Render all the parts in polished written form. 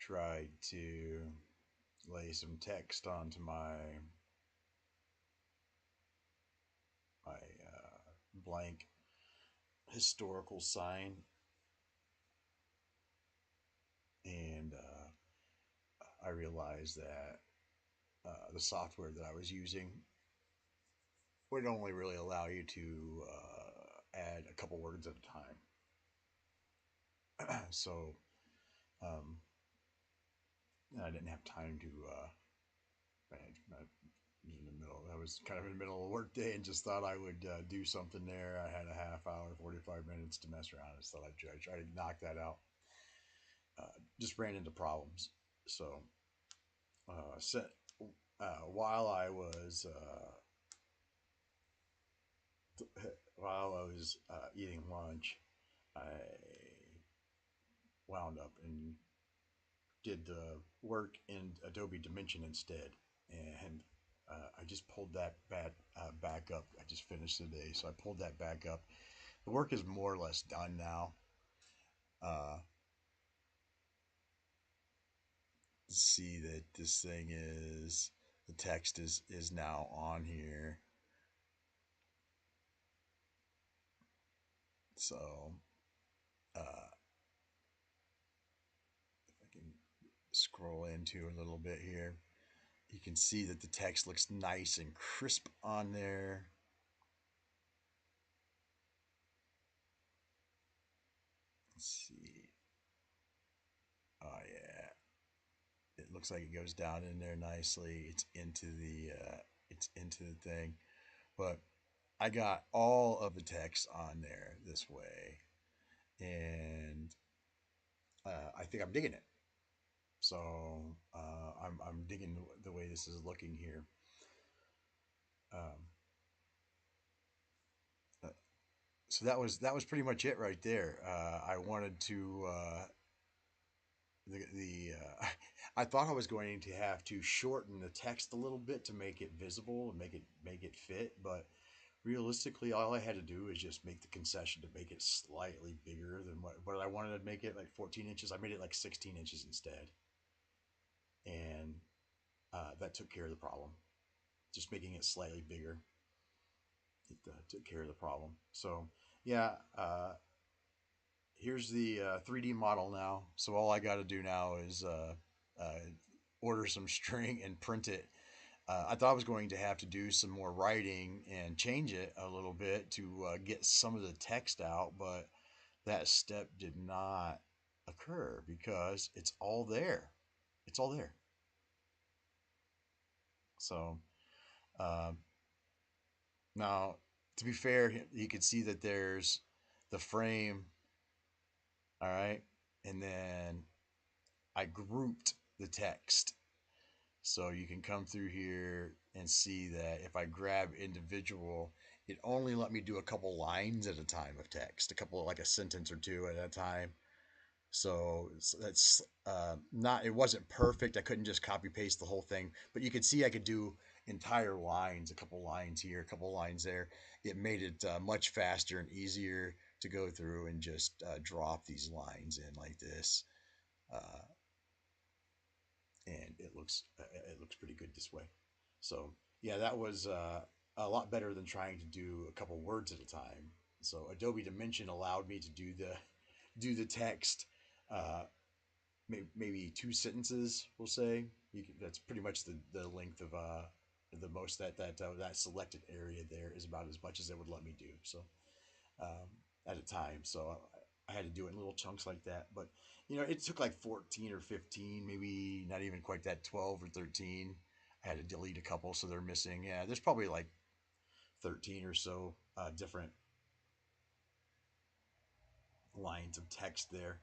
tried to lay some text onto my blank historical sign, and I realized that the software that I was using would only really allow you to add a couple words at a time. So um, I didn't have time to in the middle. I was kind of in the middle of a work day and just thought I would do something there. I had a half hour, 45 minutes to mess around. I just thought I'd try to knock that out. Just ran into problems. So, set, while I was eating lunch, I wound up and did the work in Adobe Dimension instead, and I just pulled that back up. I just finished the day, so I pulled that back up. The work is more or less done now. Uh, See that this thing is the text is now on here. So uh, if I can scroll into a little bit here, you can see that the text looks nice and crisp on there. Let's see. Oh yeah, it looks like it goes down in there nicely. It's into the thing, but I got all of the text on there this way, and I think I'm digging it. So I'm digging the way this is looking here. Um, uh, so that was pretty much it right there. I wanted to the I thought I was going to have to shorten the text a little bit to make it visible and make it fit, but realistically, all I had to do is just make the concession to make it slightly bigger than what I wanted to make it, like 14 inches. I made it like 16 inches instead, and that took care of the problem. Just making it slightly bigger, it took care of the problem. So yeah, here's the 3D model now. So all I got to do now is order some string and print it. I thought I was going to have to do some more writing and change it a little bit to get some of the text out, but that step did not occur because it's all there. It's all there. So um, now, to be fair, you can see that there's the frame, all right, and then I grouped the text. So you can come through here and see that if I grab individual, it only let me do a couple lines at a time of text, a couple like a sentence or two at a time. So that's not, it wasn't perfect. I couldn't just copy paste the whole thing, but you could see I could do entire lines, a couple lines here, a couple lines there. It made it much faster and easier to go through and just drop these lines in like this. Uh, and it looks pretty good this way. So yeah, that was a lot better than trying to do a couple words at a time. So Adobe Dimension allowed me to do the text, uh, maybe two sentences. We'll say that's pretty much the length of the most that selected area there is about as much as it would let me do. So um, at a time. So I had to do it in little chunks like that. But it took like 14 or 15, maybe not even quite that, 12 or 13. I had to delete a couple, so they're missing. Yeah, there's probably like 13 or so different lines of text there.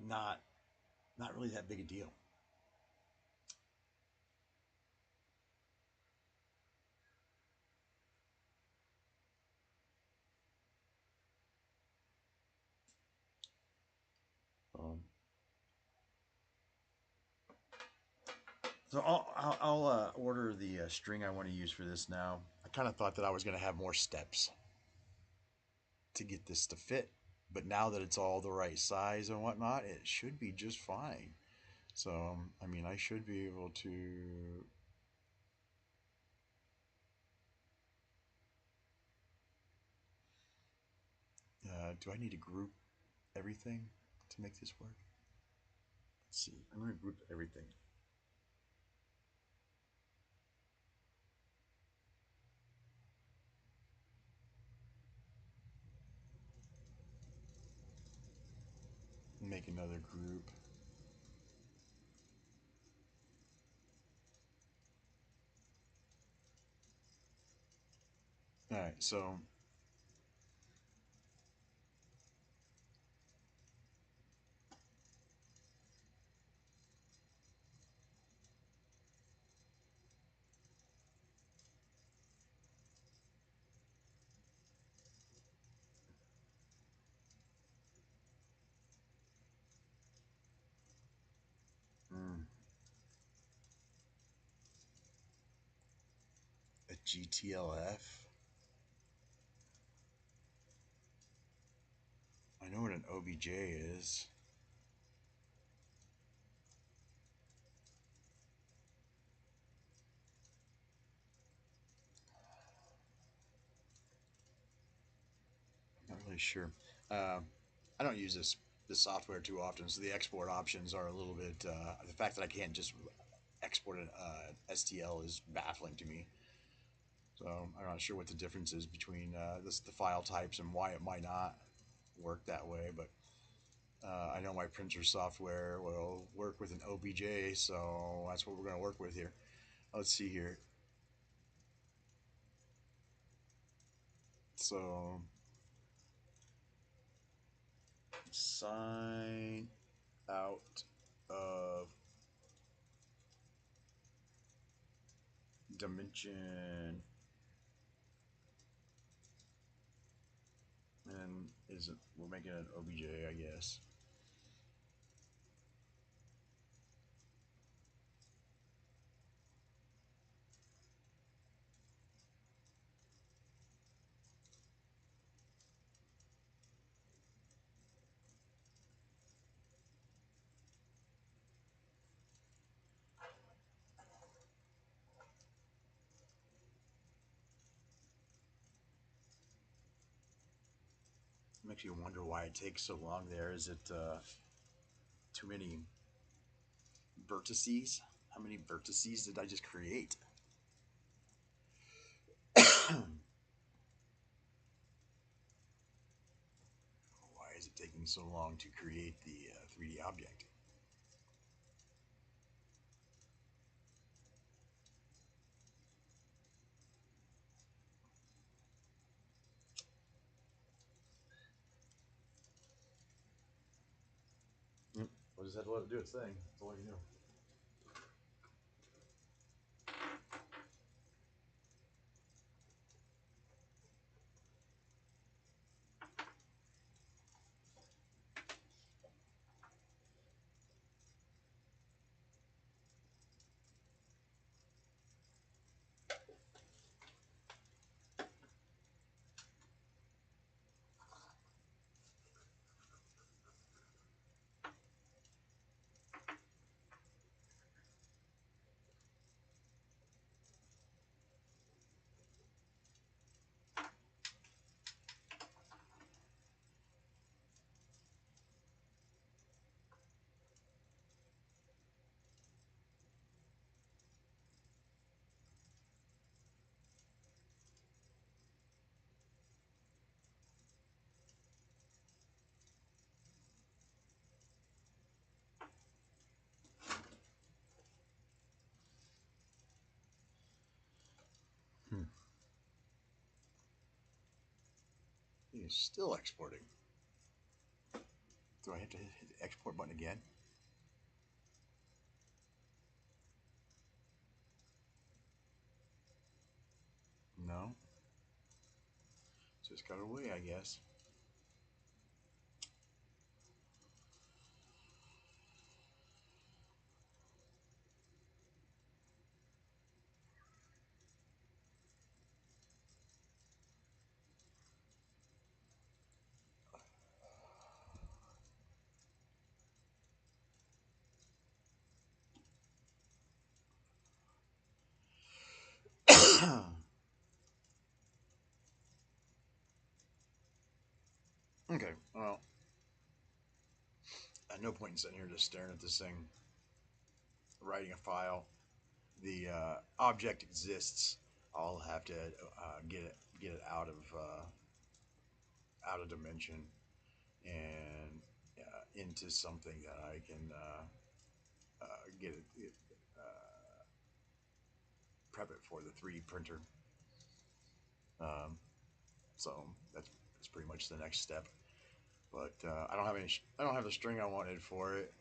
Not really that big a deal. Um, so I'll order the string I want to use for this now. I kind of thought that I was going to have more steps to get this to fit, but now that it's all the right size and whatnot, it should be just fine. So, I mean, I should be able to. Do I need to group everything to make this work? Let's see. I'm going to group everything. Make another group. All right, so mm, a GTLF. I know what an OBJ is. Not really sure. Um, I don't use this software too often, so the export options are a little bit. The fact that I can't just export an STL is baffling to me. So I'm not sure what the difference is between the file types and why it might not work that way. But I know my printer software will work with an OBJ, so that's what we're going to work with here. Let's see here. So sign out of dimension, and is it? We're making an OBJ, I guess. Makes you wonder why it takes so long. There is it too many vertices? How many vertices did I just create? Why is it taking so long to create the 3D object? Yep. We'll just have to let it do its thing. That's all I can do. Hmm. It is still exporting. Do I have to hit the export button again? No. Just got away, I guess. Okay, well, at no point in sitting here just staring at this thing, writing a file. The object exists. I'll have to get it out of dimension and into something that I can get it prep it for the 3D printer. Um, so that's pretty much the next step. But I don't have the string I wanted for it,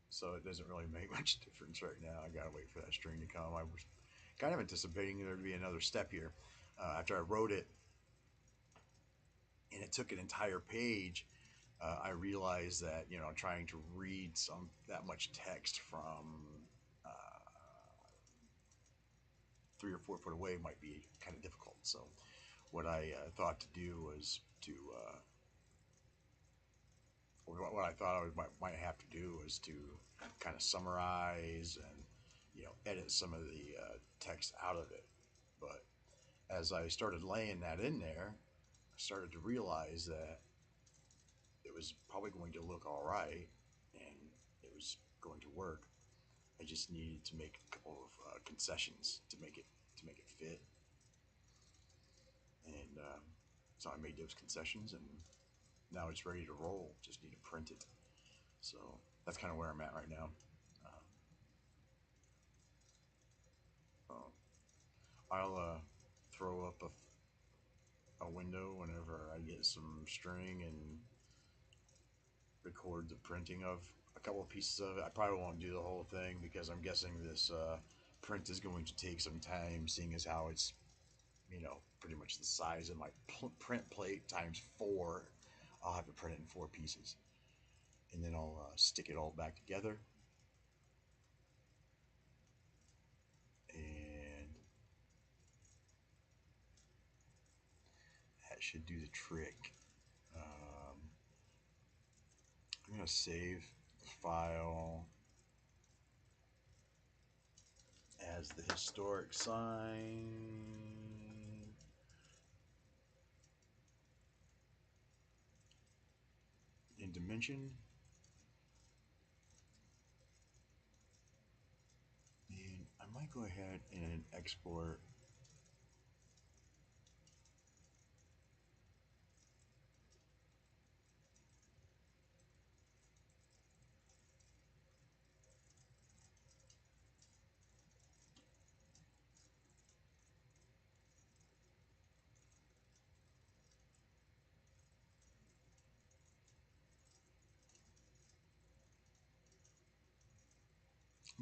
so it doesn't really make much difference right now. I gotta wait for that string to come. I was kind of anticipating there to be another step here. After I wrote it, and it took an entire page, I realized that trying to read some that much text from 3 or 4 foot away might be kind of difficult. So what I thought to do was to what I thought might have to do was to kind of summarize and edit some of the text out of it. But as I started laying that in there, I started to realize that it was probably going to look all right and it was going to work. I just needed to make a couple of concessions to make it fit, and so I made those concessions, and now it's ready to roll. Just need to print it. So that's kind of where I'm at right now. Um, I'll throw up a window whenever I get some string and record the printing of a couple of pieces of it. I probably won't do the whole thing because I'm guessing this print is going to take some time, seeing as how it's pretty much the size of my print plate times 4. I'll have to print it in 4 pieces, and then I'll stick it all back together, and that should do the trick. Um, I'm gonna save the file as the historic sign in Dimension, and I might go ahead and export.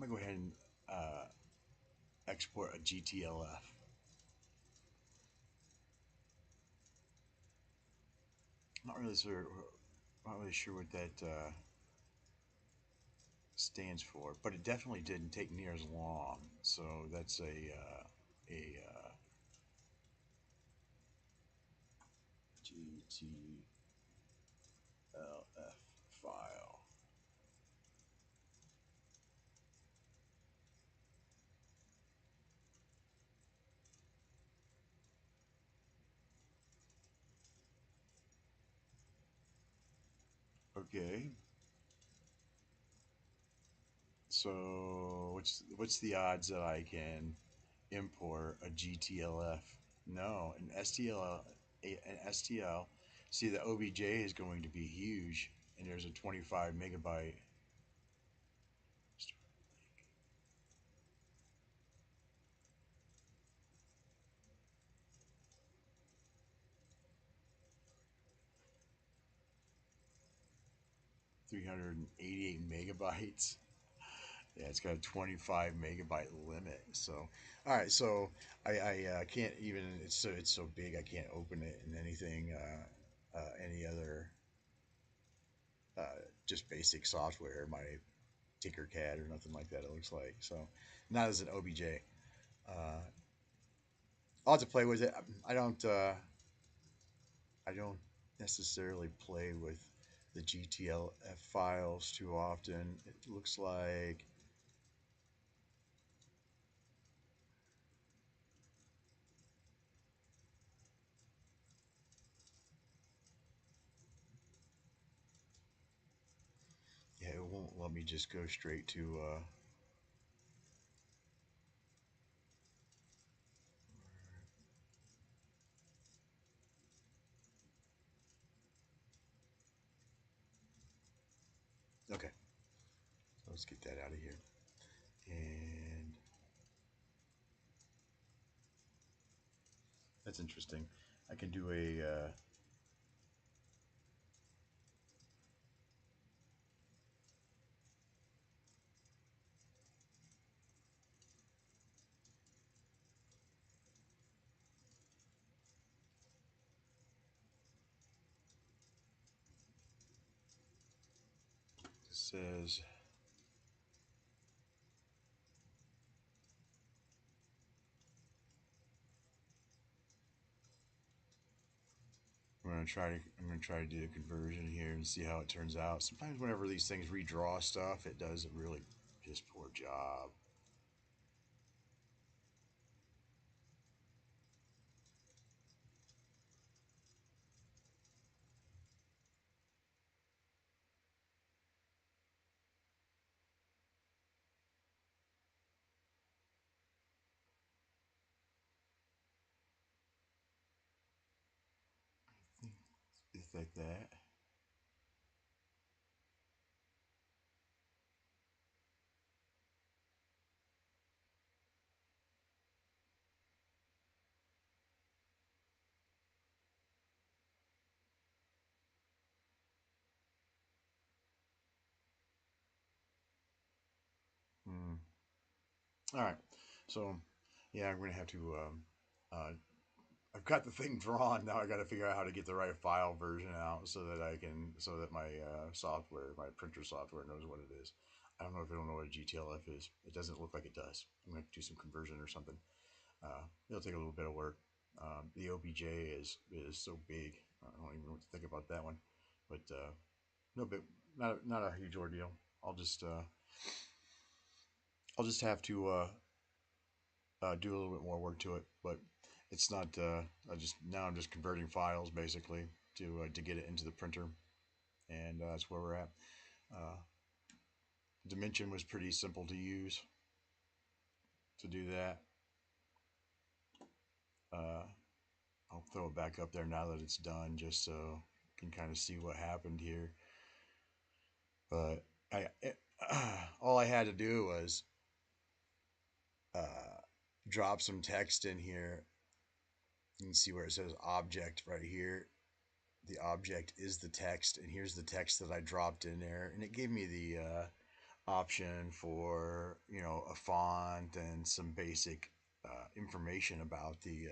I'm gonna go ahead and export a GTLF. Not really sure. Not really sure what that stands for, but it definitely didn't take near as long. So that's a GTLF file. Okay. So what's the odds that I can import a GTLF? No, an STL, an STL. See, the OBJ is going to be huge, and there's a 25 megabyte 388 megabytes. Yeah, it's got a 25 megabyte limit. So, all right. So I can't even. It's so big. I can't open it in anything. Any other uh, just basic software. My Tinkercad or nothing like that. It looks like so. Not as an OBJ. Uh, I'll have to play with it. I don't. I don't necessarily play with the GTLF files too often. It looks like me just go straight to. Okay, so let's get that out of here. And that's interesting. I can do a. It says I'm gonna try to do a conversion here and see how it turns out. Sometimes whenever these things redraw stuff, it does a really just poor job. It's like that. Hmm. All right. So, yeah, I'm gonna have to. Uh, I've got the thing drawn. Now I got to figure out how to get the right file version out so that I can, so that my software, my printer software, knows what it is. I don't know if it'll know what a GTLF is. It doesn't look like it does. I'm gonna have to do some conversion or something. It'll take a little bit of work. The OBJ is so big. I don't even know what to think about that one, but no big, not a huge ordeal. I'll just uh, I'll just have to do a little bit more work to it, but it's not. I just now I'm just converting files basically to get it into the printer, and that's where we're at. Uh, Dimension was pretty simple to use to do that. Uh, I'll throw it back up there now that it's done, just so you can kind of see what happened here. But all I had to do was uh, drop some text in here. You can see where it says object right here. The object is the text, and here's the text that I dropped in there, and it gave me the option for a font and some basic information about the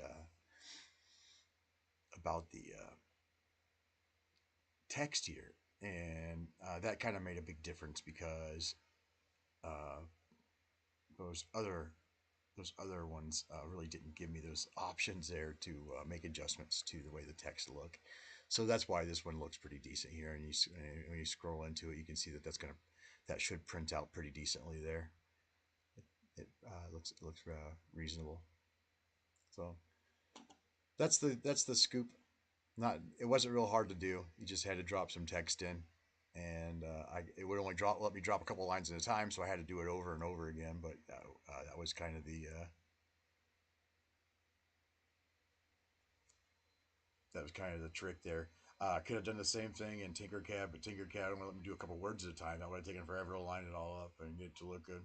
text here, and that kind of made a big difference because uh, those other those other ones really didn't give me those options there to make adjustments to the way the text look. So that's why this one looks pretty decent here. And when you scroll into it, you can see that that should print out pretty decently there. It looks reasonable. So that's the scoop. Not It wasn't real hard to do. You just had to drop some text in, and it would only let me drop a couple lines at a time, so I had to do it over and over again. But that was kind of the trick there. I could have done the same thing in Tinkercad, but Tinkercad only let me do a couple words at a time. That would have taken forever to line it all up and get it to look good.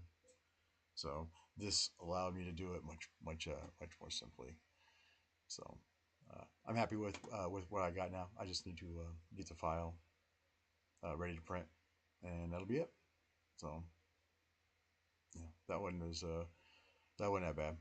So this allowed me to do it much more simply. So I'm happy with what I got now. I just need to get the file ready to print, and that'll be it. So yeah, that wasn't that bad.